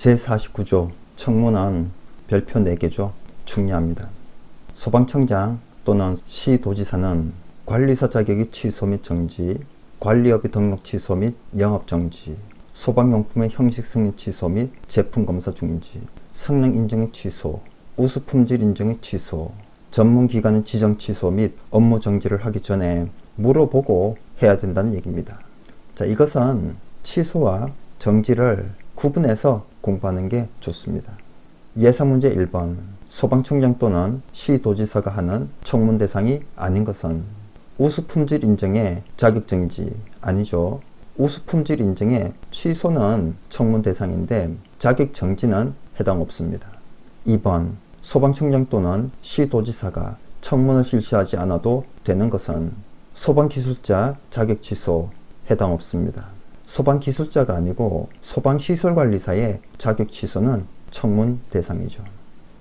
제49조 청문안 별표 4개죠. 중요합니다. 소방청장 또는 시도지사는 관리사 자격의 취소 및 정지, 관리업의 등록 취소 및 영업 정지, 소방용품의 형식 승인 취소 및 제품 검사 중지, 성능 인정의 취소, 우수 품질 인정의 취소, 전문기관의 지정 취소 및 업무 정지를 하기 전에 물어보고 해야 된다는 얘기입니다. 자, 이것은 취소와 정지를 구분해서 공부하는 게 좋습니다. 예상문제 1번 소방청장 또는 시도지사가 하는 청문 대상이 아닌 것은 우수품질 인정의 자격정지 아니죠. 우수품질 인정의 취소는 청문 대상인데 자격정지는 해당 없습니다. 2번 소방청장 또는 시도지사가 청문을 실시하지 않아도 되는 것은 소방기술자 자격 취소 해당 없습니다. 소방기술자가 아니고 소방시설관리사의 자격 취소는 청문 대상이죠.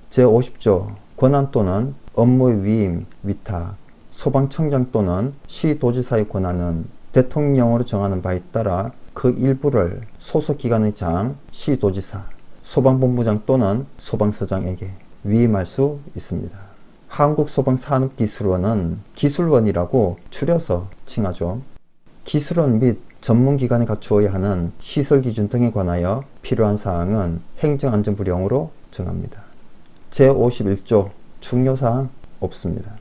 제50조 권한 또는 업무의 위임, 위탁, 소방청장 또는 시도지사의 권한은 대통령령으로 정하는 바에 따라 그 일부를 소속기관의 장, 시도지사, 소방본부장 또는 소방서장에게 위임할 수 있습니다. 한국소방산업기술원은 기술원이라고 줄여서 칭하죠. 기술원 및 전문기관에 갖추어야 하는 시설기준 등에 관하여 필요한 사항은 행정안전부령으로 정합니다. 제51조 중요사항 없습니다.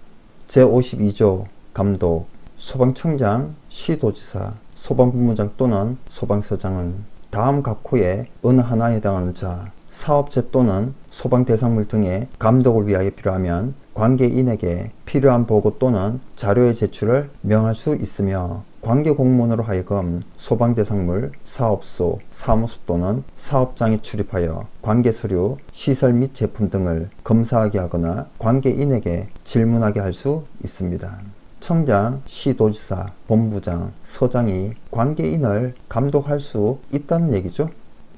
제52조 감독 소방청장, 시도지사, 소방본부장 또는 소방서장은 다음 각호에 어느 하나에 해당하는 자, 사업체 또는 소방대상물 등의 감독을 위하여 필요하면 관계인에게 필요한 보고 또는 자료의 제출을 명할 수 있으며 관계 공무원으로 하여금 소방대상물, 사업소, 사무소 또는 사업장에 출입하여 관계 서류, 시설 및 제품 등을 검사하게 하거나 관계인에게 질문하게 할 수 있습니다. 청장, 시도지사, 본부장, 서장이 관계인을 감독할 수 있다는 얘기죠.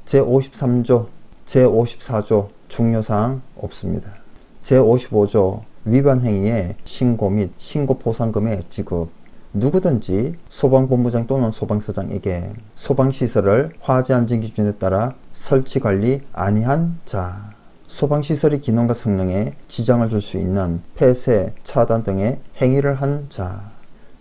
제53조, 제54조 중요사항 없습니다. 제55조 위반 행위의 신고 및 신고 포상금의 지급 누구든지 소방본부장 또는 소방서장에게 소방시설을 화재안전 기준에 따라 설치 관리 아니한 자, 소방시설의 기능과 성능에 지장을 줄 수 있는 폐쇄, 차단 등의 행위를 한 자,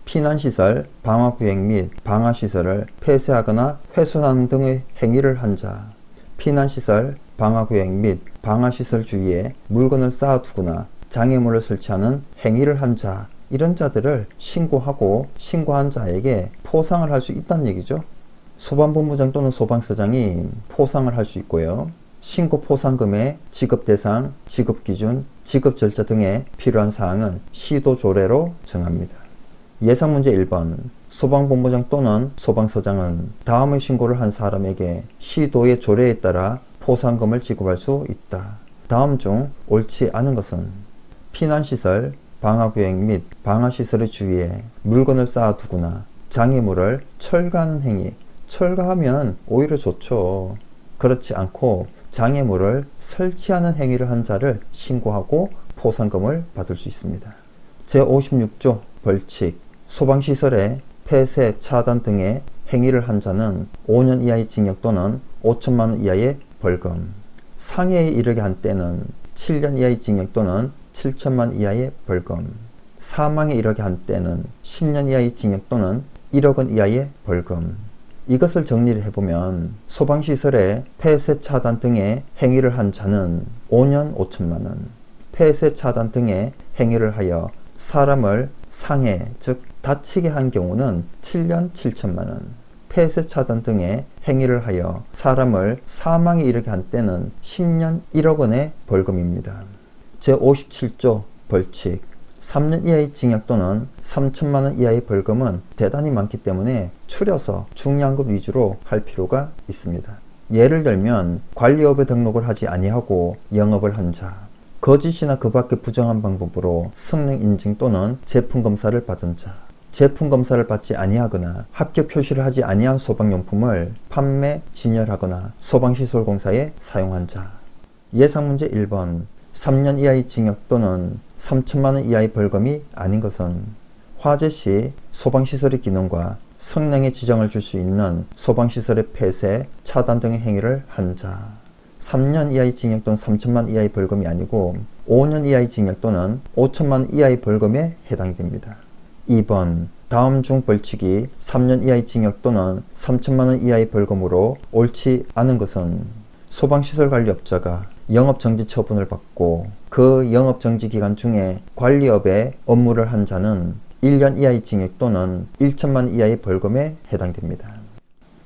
피난시설, 방화구역 및 방화시설을 폐쇄하거나 훼손하는 등의 행위를 한 자, 피난시설, 방화구역 및 방화시설 주위에 물건을 쌓아두거나 장애물을 설치하는 행위를 한 자, 이런 자들을 신고하고 신고한 자에게 포상을 할 수 있다는 얘기죠. 소방본부장 또는 소방서장이 포상을 할 수 있고요. 신고 포상금의 지급 대상, 지급 기준, 지급 절차 등에 필요한 사항은 시도 조례로 정합니다. 예상문제 1번 소방본부장 또는 소방서장은 다음의 신고를 한 사람에게 시도의 조례에 따라 포상금을 지급할 수 있다. 다음 중 옳지 않은 것은 피난시설, 방화구역 및 방화시설의 주위에 물건을 쌓아두거나 장애물을 철거하는 행위, 철거하면 오히려 좋죠. 그렇지 않고 장애물을 설치하는 행위를 한 자를 신고하고 포상금을 받을 수 있습니다. 제56조 벌칙 소방시설의 폐쇄, 차단 등의 행위를 한 자는 5년 이하의 징역 또는 5천만 원 이하의 벌금, 상해에 이르게 한 때는 7년 이하의 징역 또는 7천만 이하의 벌금, 사망에 이르게 한 때는 10년 이하의 징역 또는 1억 원 이하의 벌금. 이것을 정리를 해보면 소방시설의 폐쇄 차단 등의 행위를 한 자는 5년 5천만 원, 폐쇄 차단 등의 행위를 하여 사람을 상해, 즉 다치게 한 경우는 7년 7천만 원, 폐쇄 차단 등의 행위를 하여 사람을 사망에 이르게 한 때는 10년 1억 원의 벌금입니다. 제57조 벌칙 3년 이하의 징역 또는 3천만 원 이하의 벌금은 대단히 많기 때문에 추려서 중요한 것 위주로 할 필요가 있습니다. 예를 들면 관리업에 등록을 하지 아니하고 영업을 한 자, 거짓이나 그 밖의 부정한 방법으로 성능 인증 또는 제품 검사를 받은 자, 제품 검사를 받지 아니하거나 합격 표시를 하지 아니한 소방용품을 판매, 진열하거나 소방시설공사에 사용한 자. 예상문제 1번 3년 이하의 징역 또는 3천만 원 이하의 벌금이 아닌 것은 화재 시 소방시설의 기능과 성능에 지장을 줄 수 있는 소방시설의 폐쇄, 차단 등의 행위를 한 자, 3년 이하의 징역 또는 3천만 이하의 벌금이 아니고 5년 이하의 징역 또는 5천만 원 이하의 벌금에 해당이 됩니다. 2번 다음 중 벌칙이 3년 이하의 징역 또는 3천만 원 이하의 벌금으로 옳지 않은 것은 소방시설관리업자가 영업정지 처분을 받고 그 영업정지 기간 중에 관리업의 업무를 한 자는 1년 이하의 징역 또는 1천만 원 이하의 벌금에 해당됩니다.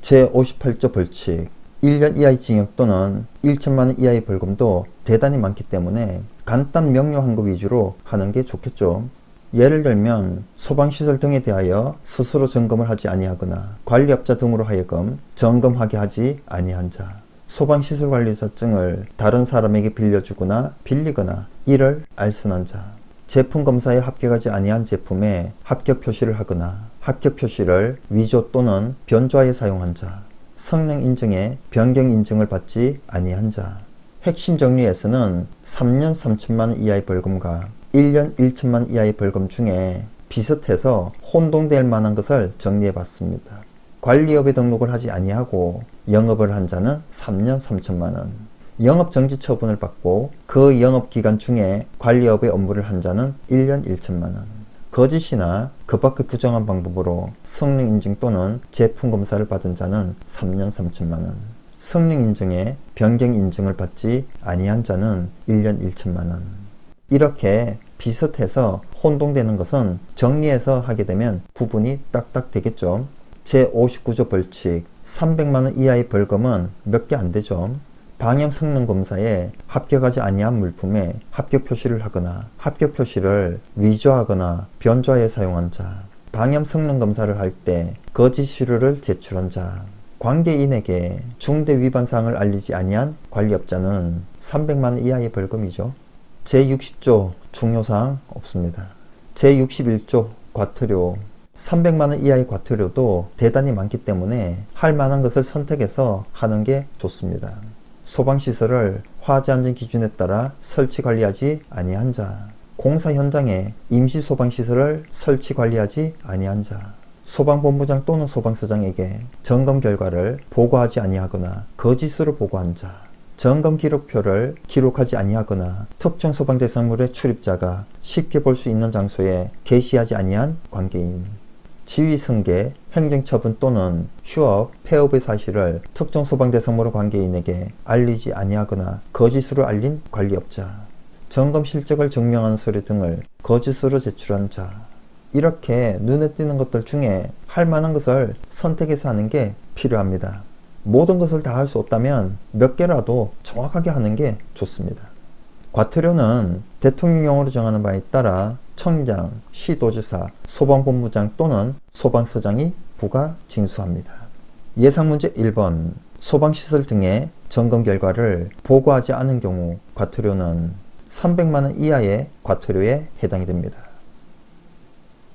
제58조 벌칙 1년 이하의 징역 또는 1천만 원 이하의 벌금도 대단히 많기 때문에 간단 명료한 거 위주로 하는 게 좋겠죠. 예를 들면 소방시설 등에 대하여 스스로 점검을 하지 아니하거나 관리업자 등으로 하여금 점검하게 하지 아니한 자, 소방시설관리자증을 다른 사람에게 빌려주거나 빌리거나 이를 알선한 자, 제품검사에 합격하지 아니한 제품에 합격 표시를 하거나 합격 표시를 위조 또는 변조하여 사용한 자, 성능 인증에 변경 인증을 받지 아니한 자. 핵심 정리에서는 3년 3천만 원 이하의 벌금과 1년 1천만 원 이하의 벌금 중에 비슷해서 혼동될 만한 것을 정리해 봤습니다. 관리업에 등록을 하지 아니하고 영업을 한 자는 3년 3천만 원, 영업정지 처분을 받고 그 영업기간 중에 관리업의 업무를 한 자는 1년 1천만 원, 거짓이나 그 밖의 부정한 방법으로 성능인증 또는 제품검사를 받은 자는 3년 3천만 원, 성능인증에 변경인증을 받지 아니한 자는 1년 1천만 원. 이렇게 비슷해서 혼동되는 것은 정리해서 하게 되면 구분이 딱딱 되겠죠. 제59조 벌칙 300만 원 이하의 벌금은 몇 개 안 되죠. 방염 성능 검사에 합격하지 아니한 물품에 합격 표시를 하거나 합격 표시를 위조하거나 변조하여 사용한 자, 방염 성능 검사를 할 때 거짓 서류를 제출한 자, 관계인에게 중대 위반 사항을 알리지 아니한 관리업자는 300만 원 이하의 벌금이죠. 제60조 중요사항 없습니다. 제61조 과태료 300만 원 이하의 과태료도 대단히 많기 때문에 할 만한 것을 선택해서 하는 게 좋습니다. 소방시설을 화재안전 기준에 따라 설치 관리하지 아니한 자, 공사 현장에 임시 소방시설을 설치 관리하지 아니한 자, 소방본부장 또는 소방서장에게 점검 결과를 보고하지 아니하거나 거짓으로 보고한 자, 점검 기록표를 기록하지 아니하거나 특정 소방대상물의 출입자가 쉽게 볼 수 있는 장소에 게시하지 아니한 관계인, 지휘승계, 행정처분 또는 휴업, 폐업의 사실을 특정 소방대상물 관계인에게 알리지 아니하거나 거짓으로 알린 관리업자, 점검 실적을 증명하는 서류 등을 거짓으로 제출한 자. 이렇게 눈에 띄는 것들 중에 할 만한 것을 선택해서 하는 게 필요합니다. 모든 것을 다 할 수 없다면 몇 개라도 정확하게 하는 게 좋습니다. 과태료는 대통령령으로 정하는 바에 따라 청장, 시도지사, 소방본부장 또는 소방서장이 부과 징수합니다. 예상문제 1번 소방시설 등의 점검 결과를 보고하지 않은 경우 과태료는 300만 원 이하의 과태료에 해당이 됩니다.